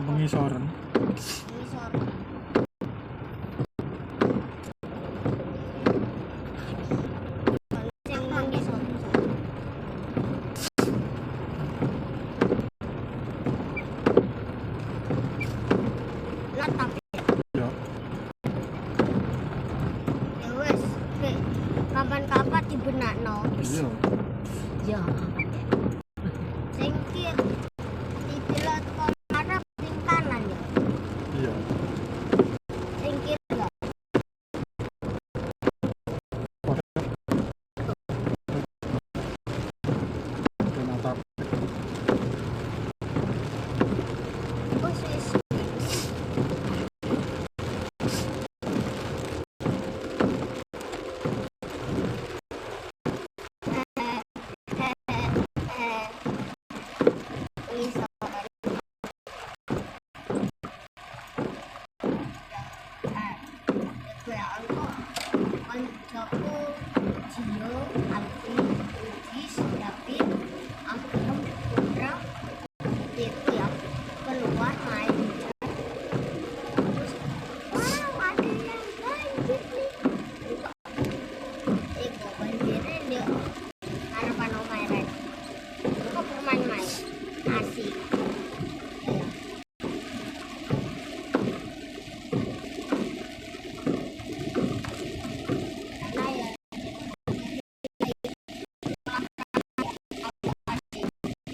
Pengisoran. Ngisor. Sing mengisor. Lah tapi Ya. ya wes, kapan-kapan dibenakno. Iya. Ya. Sing kir dipilot kok arep sing kanan ya. Iya. Sing kir ya. Dan atap. Wes wis. Koncoku Jio, Alfi, Ujis, David, Angkum, Puger itu ya keluar main. Terus wow ada yang banjir nih. Iko banjirnya dia harapan omae rek. Kok bermain-main asik.